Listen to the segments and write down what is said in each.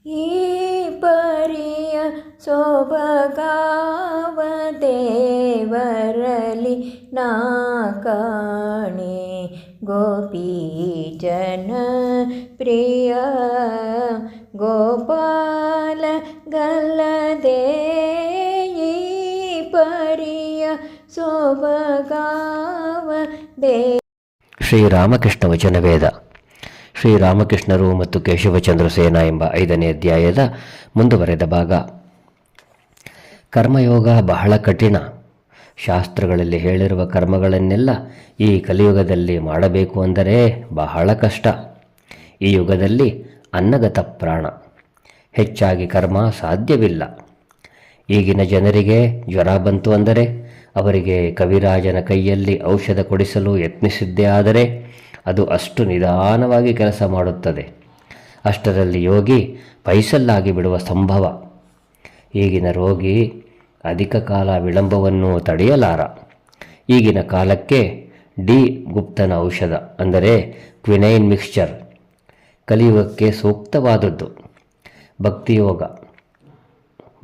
ಈ ಪರಿಯ ಸೊಬಗಾವ ದೇವರಲಿ ನಾ ಕಾಣೆ ಗೋಪೀಜನ ಪ್ರಿಯ ಗೋಪಾಲ ಗಲ್ಲದೆ ಈ ಪರಿಯ ಸೊಬಗಾವ ದೇ. ಶ್ರೀರಾಮಕೃಷ್ಣ ವಚನವೇದ. ಶ್ರೀರಾಮಕೃಷ್ಣರು ಮತ್ತು ಕೇಶವಚಂದ್ರ ಸೇನ ಎಂಬ 5ನೇ ಅಧ್ಯಾಯದ ಮುಂದುವರೆದ ಭಾಗ. ಕರ್ಮಯೋಗ ಬಹಳ ಕಠಿಣ. ಶಾಸ್ತ್ರಗಳಲ್ಲಿ ಹೇಳಿರುವ ಕರ್ಮಗಳನ್ನೆಲ್ಲ ಈ ಕಲಿಯುಗದಲ್ಲಿ ಮಾಡಬೇಕು ಅಂದರೆ ಬಹಳ ಕಷ್ಟ. ಈ ಯುಗದಲ್ಲಿ ಅನ್ನಗತ ಪ್ರಾಣ, ಹೆಚ್ಚಾಗಿ ಕರ್ಮ ಸಾಧ್ಯವಿಲ್ಲ. ಈಗಿನ ಜನರಿಗೆ ಜ್ವರ ಬಂತು ಅಂದರೆ ಅವರಿಗೆ ಕವಿರಾಜನ ಕೈಯಲ್ಲಿ ಔಷಧ ಕೊಡಿಸಲು ಯತ್ನಿಸಿದ್ದೇ ಆದರೆ ಅದು ಅಷ್ಟು ನಿಧಾನವಾಗಿ ಕೆಲಸ ಮಾಡುತ್ತದೆ. ಅಷ್ಟರಲ್ಲಿ ಯೋಗಿ ಪೈಸಲ್ಲಾಗಿ ಬಿಡುವ ಸಂಭವ. ಈಗಿನ ರೋಗಿ ಅಧಿಕ ಕಾಲ ವಿಳಂಬವನ್ನು ತಡೆಯಲಾರ. ಈಗಿನ ಕಾಲಕ್ಕೆ ಡಿ ಗುಪ್ತನ ಔಷಧ ಅಂದರೆ ಕ್ವಿನೈನ್ ಮಿಕ್ಸ್ಚರ್ ಕಲಿಯುಗಕ್ಕೆ ಸೂಕ್ತವಾದದ್ದು. ಭಕ್ತಿಯೋಗ,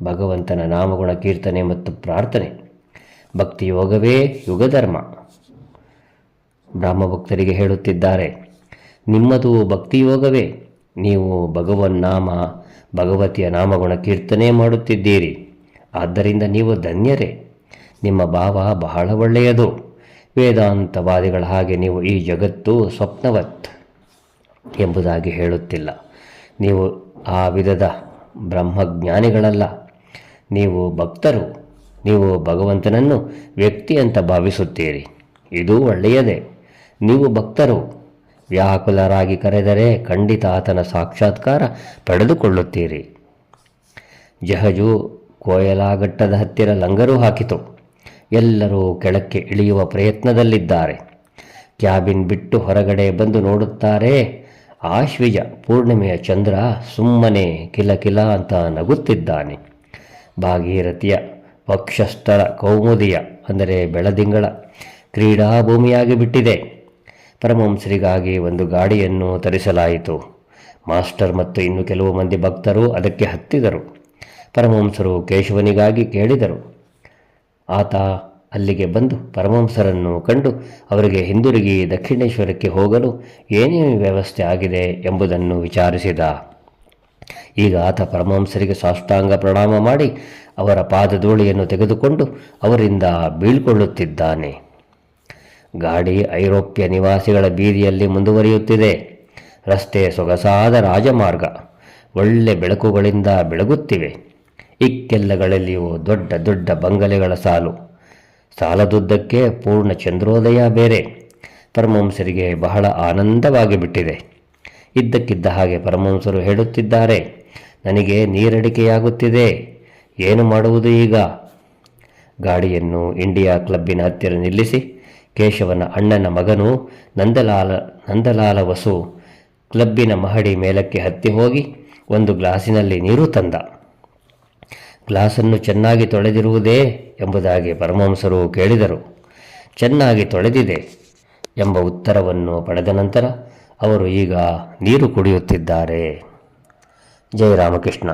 ಭಗವಂತನ ನಾಮಗುಣ ಕೀರ್ತನೆ ಮತ್ತು ಪ್ರಾರ್ಥನೆ. ಭಕ್ತಿಯೋಗವೇ ಯುಗಧರ್ಮ. ಬ್ರಹ್ಮಭಕ್ತರಿಗೆ ಹೇಳುತ್ತಿದ್ದಾರೆ, ನಿಮ್ಮದು ಭಕ್ತಿಯೋಗವೇ. ನೀವು ಭಗವನ್ನಾಮ ಭಗವತಿಯ ನಾಮಗುಣ ಕೀರ್ತನೆ ಮಾಡುತ್ತಿದ್ದೀರಿ. ಆದ್ದರಿಂದ ನೀವು ಧನ್ಯರೇ. ನಿಮ್ಮ ಭಾವ ಬಹಳ ಒಳ್ಳೆಯದು. ವೇದಾಂತವಾದಿಗಳ ಹಾಗೆ ನೀವು ಈ ಜಗತ್ತು ಸ್ವಪ್ನವತ್ ಎಂಬುದಾಗಿ ಹೇಳುತ್ತಿಲ್ಲ. ನೀವು ಆ ವಿಧದ ಬ್ರಹ್ಮಜ್ಞಾನಿಗಳಲ್ಲ. ನೀವು ಭಕ್ತರು. ನೀವು ಭಗವಂತನನ್ನು ವ್ಯಕ್ತಿ ಅಂತ ಭಾವಿಸುತ್ತೀರಿ. ಇದು ಒಳ್ಳೆಯದೇ. ನೀವು ಭಕ್ತರು. ವ್ಯಾಕುಲರಾಗಿ ಕರೆದರೆ ಖಂಡಿತ ಆತನ ಸಾಕ್ಷಾತ್ಕಾರ ಪಡೆದುಕೊಳ್ಳುತ್ತೀರಿ. ಜಹಜು ಕೋಯಲಾಘಟ್ಟದ ಹತ್ತಿರ ಲಂಗರು ಹಾಕಿತು. ಎಲ್ಲರೂ ಕೆಳಕ್ಕೆ ಇಳಿಯುವ ಪ್ರಯತ್ನದಲ್ಲಿದ್ದಾರೆ. ಕ್ಯಾಬಿನ್ ಬಿಟ್ಟು ಹೊರಗಡೆ ಬಂದು ನೋಡುತ್ತಾರೆ. ಆಶ್ವಿಜ ಪೂರ್ಣಿಮೆಯ ಚಂದ್ರ ಸುಮ್ಮನೆ ಕಿಲಕಿಲ ಅಂತ ನಗುತ್ತಿದ್ದಾನೆ. ಭಾಗೀರಥಿಯ ವಕ್ಷಸ್ಥಳ ಕೌಮುದಿಯ ಅಂದರೆ ಬೆಳದಿಂಗಳ ಕ್ರೀಡಾಭೂಮಿಯಾಗಿ ಬಿಟ್ಟಿದೆ. ಪರಮಹಂಸರಿಗಾಗಿ ಒಂದು ಗಾಡಿಯನ್ನು ತರಿಸಲಾಯಿತು. ಮಾಸ್ಟರ್ ಮತ್ತು ಇನ್ನು ಕೆಲವು ಮಂದಿ ಭಕ್ತರು ಅದಕ್ಕೆ ಹತ್ತಿದರು. ಪರಮಹಂಸರು ಕೇಶವನಿಗಾಗಿ ಕೇಳಿದರು. ಆತ ಅಲ್ಲಿಗೆ ಬಂದು ಪರಮಹಂಸರನ್ನು ಕಂಡು ಅವರಿಗೆ ಹಿಂದಿರುಗಿ ದಕ್ಷಿಣೇಶ್ವರಕ್ಕೆ ಹೋಗಲು ಏನೇನು ವ್ಯವಸ್ಥೆ ಆಗಿದೆ ಎಂಬುದನ್ನು ವಿಚಾರಿಸಿದ. ಈಗ ಆತ ಪರಮಹಂಸರಿಗೆ ಸಾಷ್ಟಾಂಗ ಪ್ರಣಾಮ ಮಾಡಿ ಅವರ ಪಾದಧೂಳಿಯನ್ನು ತೆಗೆದುಕೊಂಡು ಅವರಿಂದ ಬೀಳ್ಕೊಳ್ಳುತ್ತಿದ್ದಾನೆ. ಗಾಡಿ ಐರೋಪ್ಯ ನಿವಾಸಿಗಳ ಬೀದಿಯಲ್ಲಿ ಮುಂದುವರಿಯುತ್ತಿದೆ. ರಸ್ತೆ ಸೊಗಸಾದ ರಾಜಮಾರ್ಗ. ಒಳ್ಳೆ ಬೆಳಕುಗಳಿಂದ ಬೆಳಗುತ್ತಿವೆ. ಇಕ್ಕೆಲ್ಲಗಳಲ್ಲಿಯೂ ದೊಡ್ಡ ದೊಡ್ಡ ಬಂಗಲೆಗಳ ಸಾಲು. ಸಾಲದುದ್ದಕ್ಕೆ ಪೂರ್ಣ ಚಂದ್ರೋದಯ ಬೇರೆ. ಪರಮಹಂಸರಿಗೆ ಬಹಳ ಆನಂದವಾಗಿ ಬಿಟ್ಟಿದೆ. ಇದ್ದಕ್ಕಿದ್ದ ಹಾಗೆ ಪರಮಹಂಸರು ಹೇಳುತ್ತಿದ್ದಾರೆ, ನನಗೆ ನೀರಡಿಕೆಯಾಗುತ್ತಿದೆ. ಏನು ಮಾಡುವುದು ಈಗ? ಗಾಡಿಯನ್ನು ಇಂಡಿಯಾ ಕ್ಲಬ್ಬಿನ ಹತ್ತಿರ ನಿಲ್ಲಿಸಿ ಕೇಶವನ ಅಣ್ಣನ ಮಗನು ನಂದಲಾಲ ವಸು ಕ್ಲಬ್ಬಿನ ಮಹಡಿ ಮೇಲಕ್ಕೆ ಹತ್ತಿ ಹೋಗಿ ಒಂದು ಗ್ಲಾಸಿನಲ್ಲಿ ನೀರು ತಂದ. ಗ್ಲಾಸನ್ನು ಚೆನ್ನಾಗಿ ತೊಳೆದಿರುವುದೇ ಎಂಬುದಾಗಿ ಪರಮಹಂಸರು ಕೇಳಿದರು. ಚೆನ್ನಾಗಿ ತೊಳೆದಿದೆ ಎಂಬ ಉತ್ತರವನ್ನು ಪಡೆದ ನಂತರ ಅವರು ಈಗ ನೀರು ಕುಡಿಯುತ್ತಿದ್ದಾರೆ. ಜಯ ರಾಮಕೃಷ್ಣ.